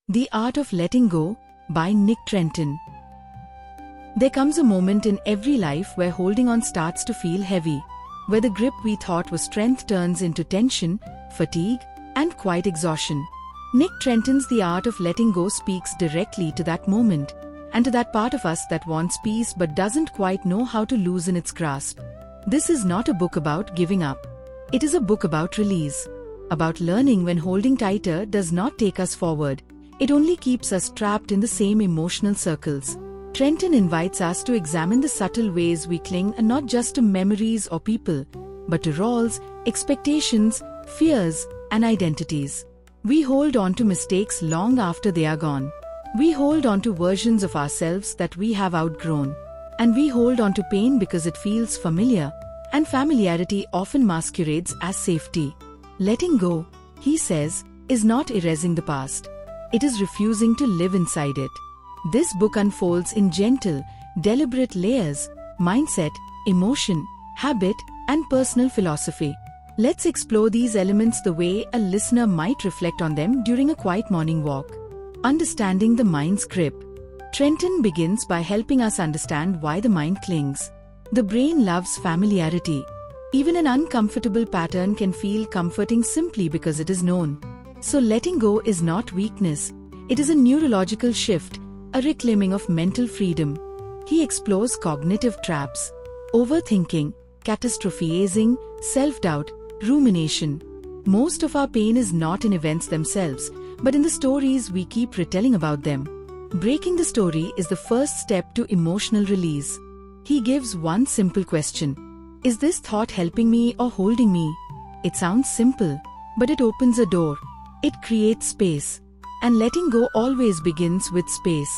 The Art of Letting Go by Nick Trenton. There comes a moment in every life where holding on starts to feel heavy, where the grip we thought was strength turns into tension, fatigue, and quiet exhaustion. Nick Trenton's The Art of Letting Go speaks directly to that moment, and to that part of us that wants peace but doesn't quite know how to loosen its grasp. This is not a book about giving up. It is a book about release, about learning when holding tighter does not take us forward. It only keeps us trapped in the same emotional circles. Trenton invites us to examine the subtle ways we cling, and not just to memories or people, but to roles, expectations, fears, and identities. We hold on to mistakes long after they are gone. We hold on to versions of ourselves that we have outgrown. And we hold on to pain because it feels familiar, and familiarity often masquerades as safety. Letting go, he says, is not erasing the past. It is refusing to live inside it. This book unfolds in gentle, deliberate layers: mindset, emotion, habit, and personal philosophy. Let's explore these elements the way a listener might reflect on them during a quiet morning walk. Understanding the mind's grip. Trenton begins by helping us understand why the mind clings. The brain loves familiarity. Even an uncomfortable pattern can feel comforting simply because it is known. So letting go is not weakness. It is a neurological shift, a reclaiming of mental freedom. He explores cognitive traps: overthinking, catastrophizing, self-doubt, rumination. Most of our pain is not in events themselves, but in the stories we keep retelling about them. Breaking the story is the first step to emotional release. He gives one simple question: is this thought helping me or holding me? It sounds simple, but it opens a door. It creates space. And letting go always begins with space.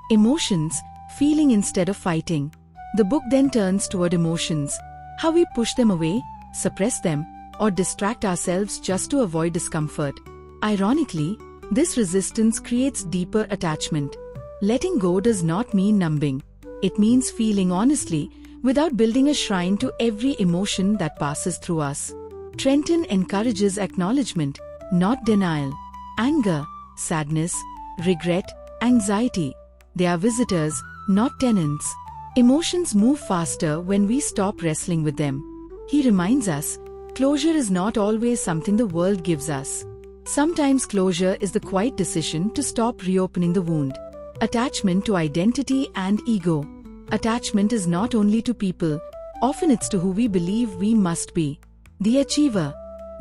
Emotions, feeling instead of fighting. The book then turns toward emotions: how we push them away, suppress them, or distract ourselves just to avoid discomfort. Ironically, this resistance creates deeper attachment. Letting go does not mean numbing. It means feeling honestly, without building a shrine to every emotion that passes through us. Trenton encourages acknowledgement, not denial. Anger, sadness, regret, anxiety. They are visitors, not tenants. Emotions move faster when we stop wrestling with them. He reminds us, closure is not always something the world gives us. Sometimes closure is the quiet decision to stop reopening the wound. Attachment to identity and ego. Attachment is not only to people, often it's to who we believe we must be. The achiever,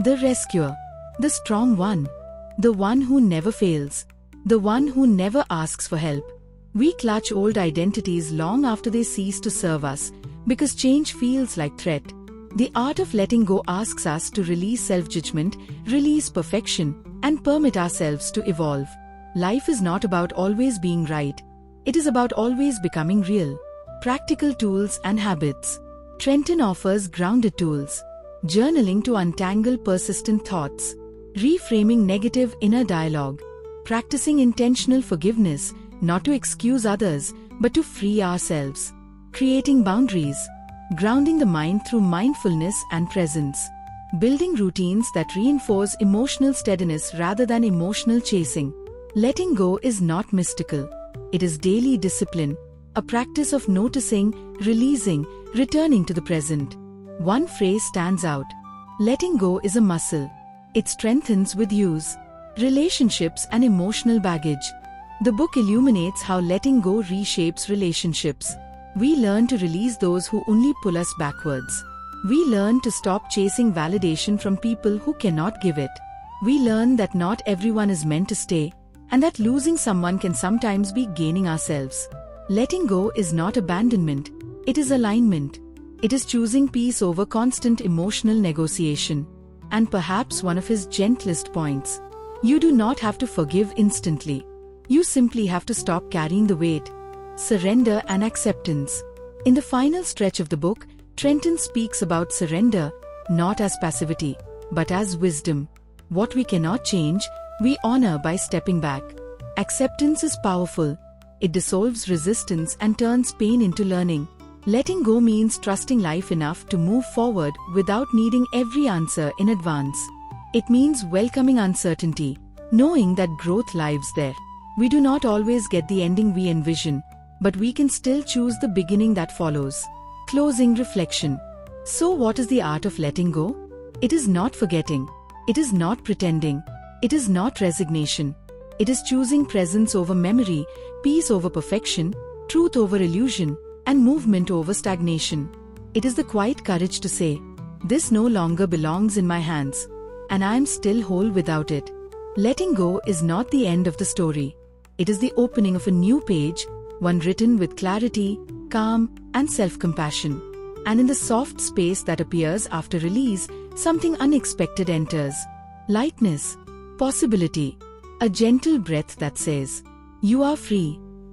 the rescuer, the strong one, the one who never fails, the one who never asks for help. We clutch old identities long after they cease to serve us, because change feels like threat. The Art of Letting Go asks us to release self-judgment, release perfection, and permit ourselves to evolve. Life is not about always being right. It is about always becoming real. Practical tools and habits. Trenton offers grounded tools: journaling to untangle persistent thoughts, reframing negative inner dialogue, practicing intentional forgiveness, not to excuse others, but to free ourselves, creating boundaries, grounding the mind through mindfulness and presence, building routines that reinforce emotional steadiness rather than emotional chasing. Letting go is not mystical. It is daily discipline, a practice of noticing, releasing, returning to the present. One phrase stands out: letting go is a muscle. It strengthens with use. Relationships and emotional baggage. The book illuminates how letting go reshapes relationships. We learn to release those who only pull us backwards. We learn to stop chasing validation from people who cannot give it. We learn that not everyone is meant to stay, and that losing someone can sometimes be gaining ourselves. Letting go is not abandonment. It is alignment. It is choosing peace over constant emotional negotiation. And perhaps one of his gentlest points: you do not have to forgive instantly. You simply have to stop carrying the weight. Surrender and acceptance. In the final stretch of the book, Trenton speaks about surrender, not as passivity, but as wisdom. What we cannot change, we honor by stepping back. Acceptance is powerful. It dissolves resistance and turns pain into learning. Letting go means trusting life enough to move forward without needing every answer in advance. It means welcoming uncertainty, knowing that growth lives there. We do not always get the ending we envision, but we can still choose the beginning that follows. Closing reflection. So what is the art of letting go? It is not forgetting. It is not pretending. It is not resignation. It is choosing presence over memory, peace over perfection, truth over illusion, and movement over stagnation. It is the quiet courage to say, "This no longer belongs in my hands, and I am still whole without it." Letting go is not the end of the story. It is the opening of a new page, one written with clarity, calm, and self-compassion. And in the soft space that appears after release, something unexpected enters. Lightness, possibility, a gentle breath that says, "You are free."